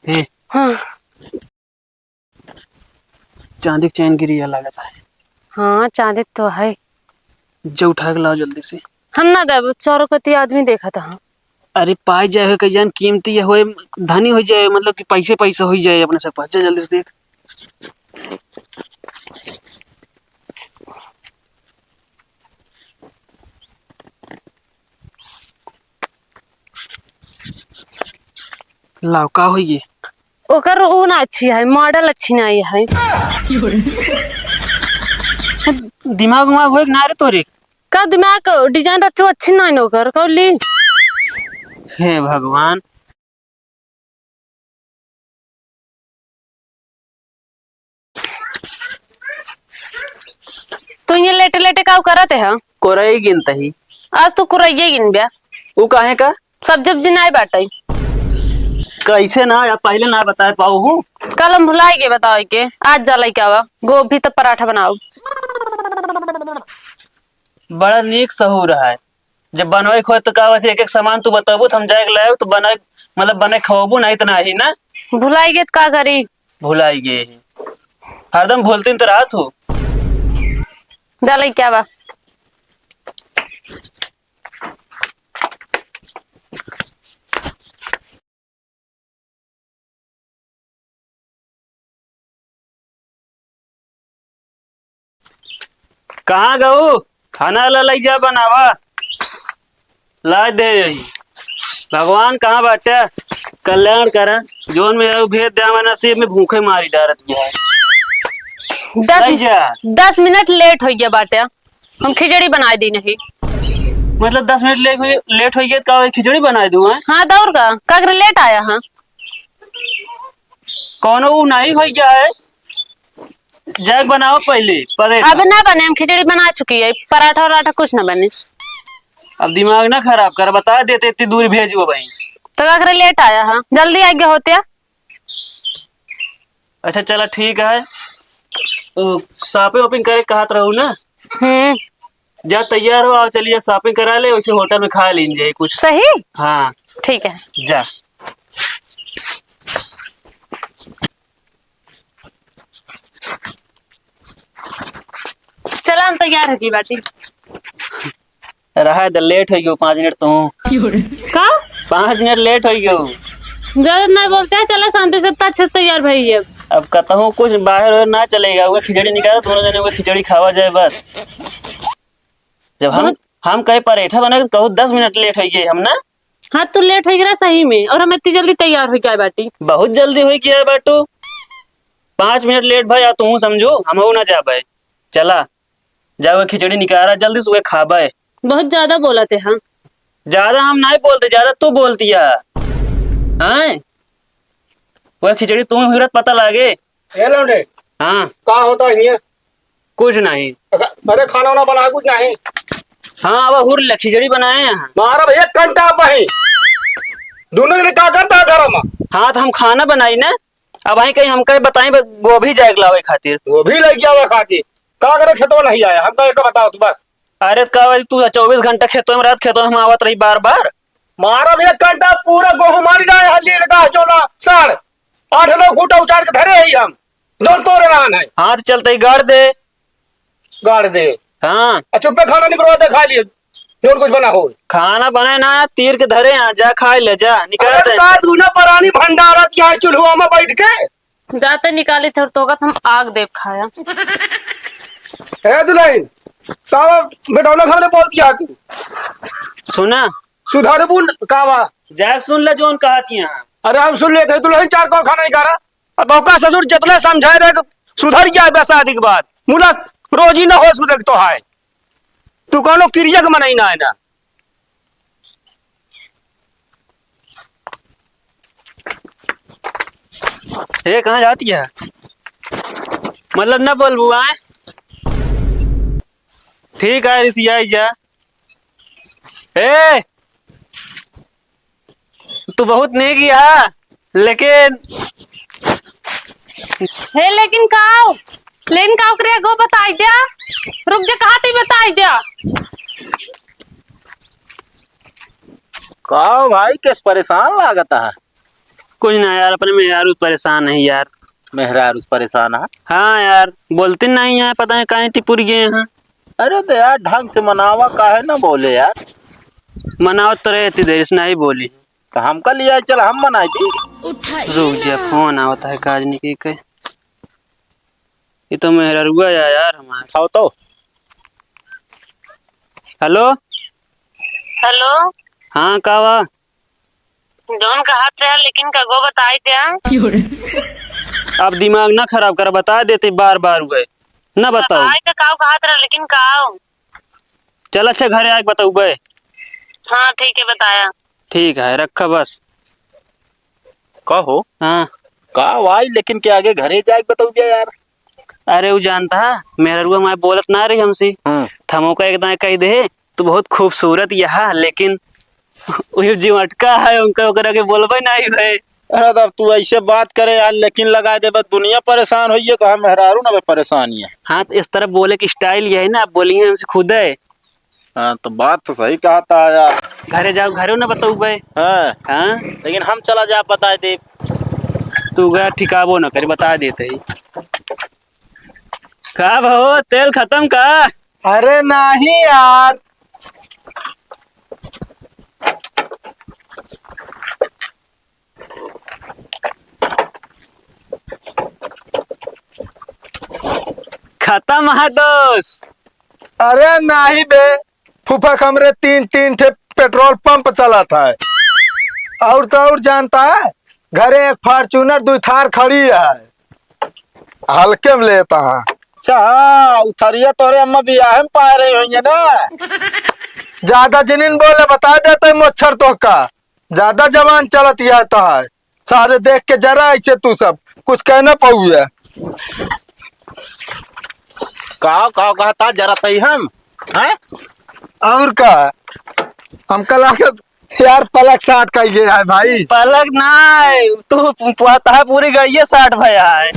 हे हाँ चांदी की चैन गिरी है लागत है। हाँ चांदी तो है। जो उठा के लाओ जल्दी से। हम ना देव चौरकती आदमी देखा था। अरे पाई जाए कई जान कीमती है होए धनी हो जाए मतलब कि पैसे पैसे हो जाए अपने सब पास जल्दी से देख। लाओ का होई ओकर ऊ ना अच्छी है, मॉडल अच्छी नहीं है। दिमाग उमाग होए ना रे तोरे। का दिमाग डिजाइन रचो अच्छी नहीं ओकर कौली। हे भगवान तू ये लेटे लेटे का करते है। कोरई गिनता ही। आज तू कुरैये गिन ब्या। वो काहे का सब जब जिनाई बाटे। कैसे ना या पहले ना बता पाऊ हूँ। कल हम भुलाई के बताओ के आज जाला क्या हुआ गोभी तो पराठा बनाओ। बड़ा नीक सहू रहा है जब बनवाई खो तो का एक एक सामान तू बताबू तो हम जाके लाए तो बना मतलब बने खवाबू नहीं इतना ही ना। भुलाई के का करी। भुलाई गए ही हरदम भूलती तो रात हो। जाला क्या हुआ। कहाँ गऊ खाना लाई जा बनावा ला दे यही भगवान कहाँ बाटे कल्याण कर जोन में भेद दे नसीब में भूखे मारी डारत गया है। लाई जा 10 मिनट लेट हो गया बाटे। हम खिचड़ी बना दी नहीं। मतलब 10 मिनट लेट हो गया का खिचड़ी बना दूं। हाँ दौड़ का काकर लेट आया। हाँ कौन वो नहीं हो गया है जग बनाओ पहले परेठा। अब ना बने हम खिचड़ी बना चुकी है पराठा वराठा कुछ ना बने। अब दिमाग ना खराब कर बता देते इतनी दूर भेजो भाई। तो काकर लेट आया। हाँ जल्दी आ गया होते। अच्छा चला ठीक है शॉपिंग वॉपिंग करे कहत रहू ना। जा तैयार हो आओ चलिए शॉपिंग करा ले उसे होटल में खा लीजिए कुछ। सही हाँ ठीक है जा। चला हम तैयार होगी बाटी। रहा लेट हो गयो 5 मिनट तो का 5 मिनट लेट हो गयो। ज्यादा नहीं बोलते हैं चला शांति से अच्छे से तैयार भाई। अब कहूँ कुछ बाहर ना चलेगा वो खिचड़ी निकालो दोनों जने वो खिचड़ी खावा जाए बस। जब हम कहीं परेठा बना कहूँ 10 मिनट लेट हो गए हम ना। हाँ तू लेट हो गया सही में और हम इतनी जल्दी तैयार हो गया बाटी। बहुत जल्दी हो गया बाटू 5 मिनट लेट भाई तू समझो हम ना जा पाए। चला जाओ खिचड़ी निकाला जल्दी से खा पाए। बहुत ज्यादा बोला थे। हाँ ज्यादा हम नहीं बोलते ज्यादा तू बोलती है। वह खिचड़ी तुम्हें हुरत पता लागे। हाँ का होता है कुछ नहीं। अरे खाना वाना बना कुछ नहीं। हाँ अब हुर खिचड़ी बनाए यहाँ मारा भैया घंटा पही दोनों जने का करता है घर में। हाँ तो हम खाना बनाई ना अब वहीं कहीं हम कहीं बताई गोभी जाए लावे खातिर वो भी लग गया हुआ खाती का करे खेतों नहीं आया हमको एक बताओ तू बस। अरे का तू 24 घंटा खेतों में रात खेतों में हम आवत रही बार बार। मारा भैया घंटा पूरा गेहूं मारी जाए हल्दी लगा चोला 8-9 फुट उचार के धरे ही हम दोन तोड़े रहन है। हाँ तो चलते ही गाड़ दे गाड़ दे। हाँ चुप्पे खाना निकलवा दे खा लिए जो कुछ बना हो खाना बने ना तीर के धरे यहाँ जा खा ले जा निकाल दे। का दूना परानी भंडारा क्या चूल्हा में बैठ के जाते निकाले थे तो हम आग देव खाया। है दुल्हन कावा बेटौला खाने बोल दिया तू सुना सुधार बुन कावा जाग सुन ले जोन कहती यहाँ। अरे हम सुन लेते दुल्हन 4 कौन खाना नहीं खा रहा तो का ससुर जितने समझाए रहे सुधर जाए बस शादी के बाद मुला रोजी ना हो सुधर तो है तू कौन क्रिया के मनाई ना है ना। ये कहाँ जाती है मतलब न बोल बुआ ठीक है ऋषि आई जा। ए तू बहुत नेक है लेकिन हे लेकिन काव करे गो बताई दिया रुक जा कहा ती बताई दिया। का भाई किस परेशान लागता है। कुछ ना यार, अपने में यार परेशान है यार। मेहरार उस परेशान है। हाँ यार, बोलते नहीं है, पता है कहीं टिपुर गए हैं। अरे तो यार ढंग से मनावा काहे ना बोले यार। मनाओ तो रहती देर से नहीं बोली। तो हमका लिया चल हम मनाई थी। रुक जा, फोन आवता है काजनी की के। ये तो मेहरा रुआ यार हमारा। खाओ तो। हेलो हेलो, हाँ कावा। जौन कहत रहे लेकिन कगो बताई दिया। अब दिमाग ना खराब कर, बता देते बार बार हुए ना बताओ। बताई तो काव कहत रहे लेकिन काव। चल अच्छा घरे आके बताऊ बे। हाँ ठीक है बताया। ठीक है रखा बस। कहो हाँ का आई लेकिन के आगे घरे जाके बताऊ भैया यार। अरे वो जानता है मेरा रुआ मैं बोलत ना रही हमसे। थमो का एकदम कह दे तू बहुत खूबसूरत यहाँ, लेकिन वो जो अटका है उनका ओकरा के बोलबे नहीं है। अरे तब तू ऐसे बात करे यार, लेकिन लगा दे बस दुनिया परेशान हुई है तो हम मेहरारू ना परेशान है। हाँ तो इस तरह बोले की स्टाइल ये है ना, आप बोलिए हमसे खुद है। हाँ तो बात तो सही कहा था यार। घरे जाओ, घरे ना बताऊ बे। हाँ हाँ लेकिन हम चला जा बता दे। तू गया ठिकाबो ना करे, बता देते ही। का भाव तेल खत्म का? अरे नहीं यार, खत्म है दोस्त। अरे नहीं बे, फूफा हमरे तीन तीन ठे पेट्रोल पंप चला था। और तो और जानता है, घरे एक फॉर्च्यूनर 2 थार खड़ी है, हल्के में लेता है। अच्छा हाँ उथरिया तोरे अम्मा बियाह में पा रही होंगे ना। ज्यादा जिनिन बोले बता देते मच्छर तो का ज्यादा जवान चलत आता है। सारे देख के जरा ऐसे तू सब कुछ कहना पाऊया। का कहता जरा तई हम हैं। और का हम कल यार पलक 60 का ये है भाई। पलक नहीं तू पता है पूरी गई 60 भैया है।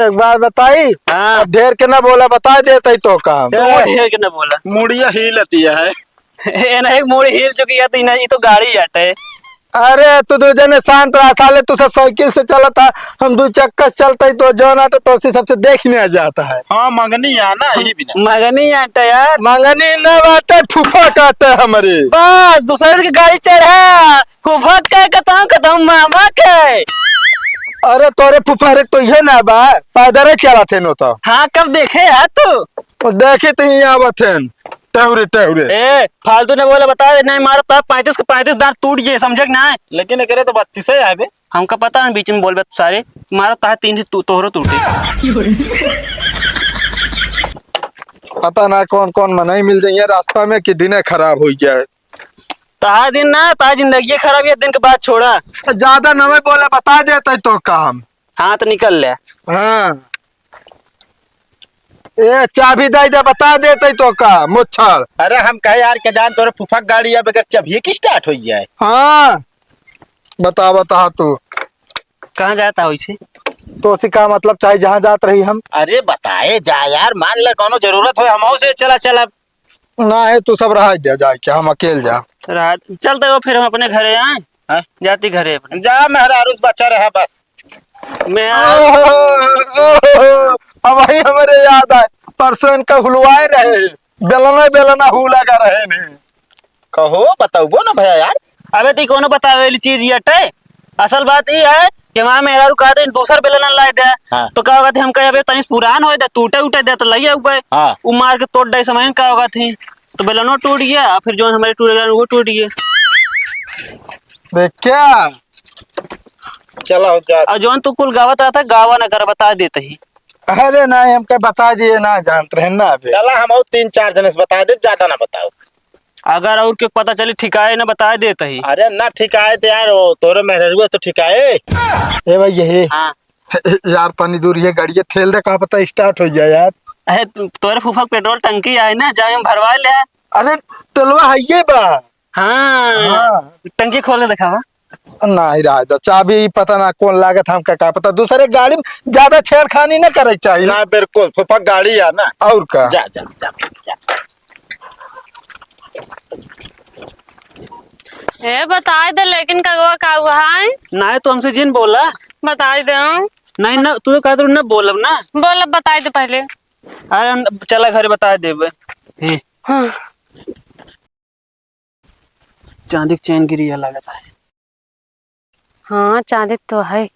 एक बार बताई। हाँ अब ढेर के ना बोला बता देते तो काम। तू ढेर के ना बोला। मुड़िया ही लेती है। ये नहीं मोड़ी हिल चुकी है तो ये तो गाड़ी हटे। अरे तू दो जने शांत रहा, साले तू सब साइकिल से चला था, हम 2 चक्कर चलते तो जौन आटे तो सबसे देखने आ जाता है। हाँ मंगनी है ना यही बिना। मगनी हटे यार। मंगनी न बाटे फूफा काटे हमारे। बस दूसरे की गाड़ी चढ़ा फुफक के कतम मामा के। अरे तोरे फूफा रे तो ये ना बा पैदल चला थे नो तो। हाँ कब देखे यार तू? देखे तो यहाँ बथेन टहरे टहरे। ए फालतू ने बोला बता दे नहीं मारा तो 35 के 35 दांत टूट गए, समझ ना है। लेकिन करे तो 32 ही आए बे। हमका पता है बीच में बोल सारे मारा तो 3 तोहरो टूटे। पता ना कौन कौन मनाई मिल जाइए रास्ता में कि दिने खराब हो गया है। ताहा दिन ना ताहा जिंदगी खराब है, दिन के बाद छोड़ा। ज्यादा न बोले बता देते तो काम। हाँ तो निकल ले। हाँ ए चाबी दे दे बता देते तो का मुच्छर। अरे हम कहे यार के जान तोरे फुफक गाड़ी है बगैर चाबी की स्टार्ट हो जाए। हाँ बता तू कहाँ जाता हो इसे? तो उसी का मतलब चाहे जहाँ जात रही हम। अरे बताए जा यार, मान ले कोनो जरूरत हो हम से चला। ना है तू सब रहा दे जाए क्या, हम अकेले जा। रात चलते हो फिर हम अपने घरे आए। हाँ? जाती घरे अपने। जा मेहरारूस बच्चा रहा बस। मैं अब वही हमारे याद आए, परसों इनका हुलवाए रहे, बेलना हुला का रहे नहीं। कहो बताओ ना भैया यार। अबे ती कोनो बतावे वाली चीज ये हटे। असल बात ये है कि वहाँ मेरा रुका थे दूसर बेलन लाए दे। हाँ। तो क्या होगा थे हम कहे तनिस पुरान हो दे टूटे दे तो लइया ऊपर। हाँ। वो मार के तोड़ दे समय क्या होगा थी तो बेलनो टूट गया, फिर जो हमारे टूट गया वो टूट गया। देख क्या चला हो जा। और जोन तू कुल गावत रहा था गावा ना कर बता देते ही। अरे ना हमके बता दिए ना जानते रहे ना अभी। चला हम 3-4 जने से बता दे, ज्यादा ना बताओ। अगर और के पता चली ठिकाए ना बता देते ही। अरे ना ठिकाए तो यार तोरे मेहरारू तो ठिकाए। ए भाई ये हाँ यार तनी दूर ये गाड़ी ठेल दे, कहाँ पता स्टार्ट हो जाए यार। अरे तोरे फूफा पेट्रोल टंकी आए ना जाए हम भरवा ले। अरे तलवा है ये बा। हाँ टंकी खोले दिखावा। नहीं रहा चाबी पता ना कौन लागत हम का पता, दूसरे गाड़ी में ज्यादा छेड़खानी ना करे चाहिए ना बिल्कुल फुफक गाड़ी है ना। और का जा ए बताई दे लेकिन कगवा का हुआ है? ना तो हमसे जिन बोला। बताई दे। नहीं ना तू तो कहते ना बोलब ना। बोल अब बताई दे पहले। अरे चला घर बता देबे। हे हाँ। चांदी की चैन गिरी है लगता है। हाँ चांदी तो है।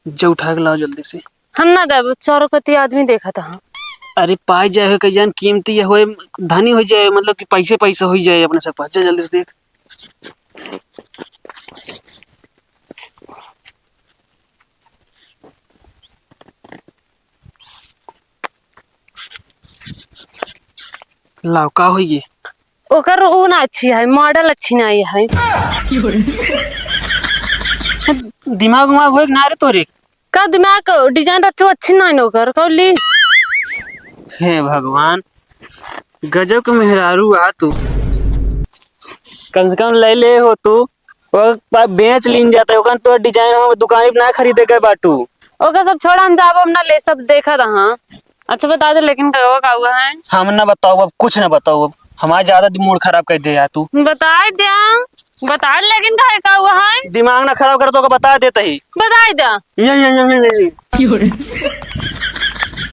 जो उठा के लाओ जल्दी से। हम ना देव 4 आदमी देखा था। अरे पाई जाए कई जान कीमती है होए धनी हो जाए मतलब कि पैसे पैसे हो जाए अपने सब पास। जा जल्दी से देख। लाओ का होई ओकर ऊ ना अच्छी है, मॉडल अच्छी नहीं है। दिमाग में होए ना रे तोरे। का दिमाग डिजाइन रचो अच्छी नहीं न ओकर कौली। हे भगवान गजब के मेहरारू आ तू। कम से कम ले ले हो तू वो बेच लीन जाता है तो डिजाइन हम दुकान पे ना खरीदे गए बाटू। ओकर सब छोड़ा हम जाबो हम ना ले सब देखा था। अच्छा बता दे लेकिन कगवा का हुआ है? हम ना बताओ अब कुछ ना बताओ अब हमारा ज्यादा मूड खराब कर दे यार तू। बताई दे। बता लेकिन का हुआ है? दिमाग ना खराब कर तो बता देता ही। बताई दे। ये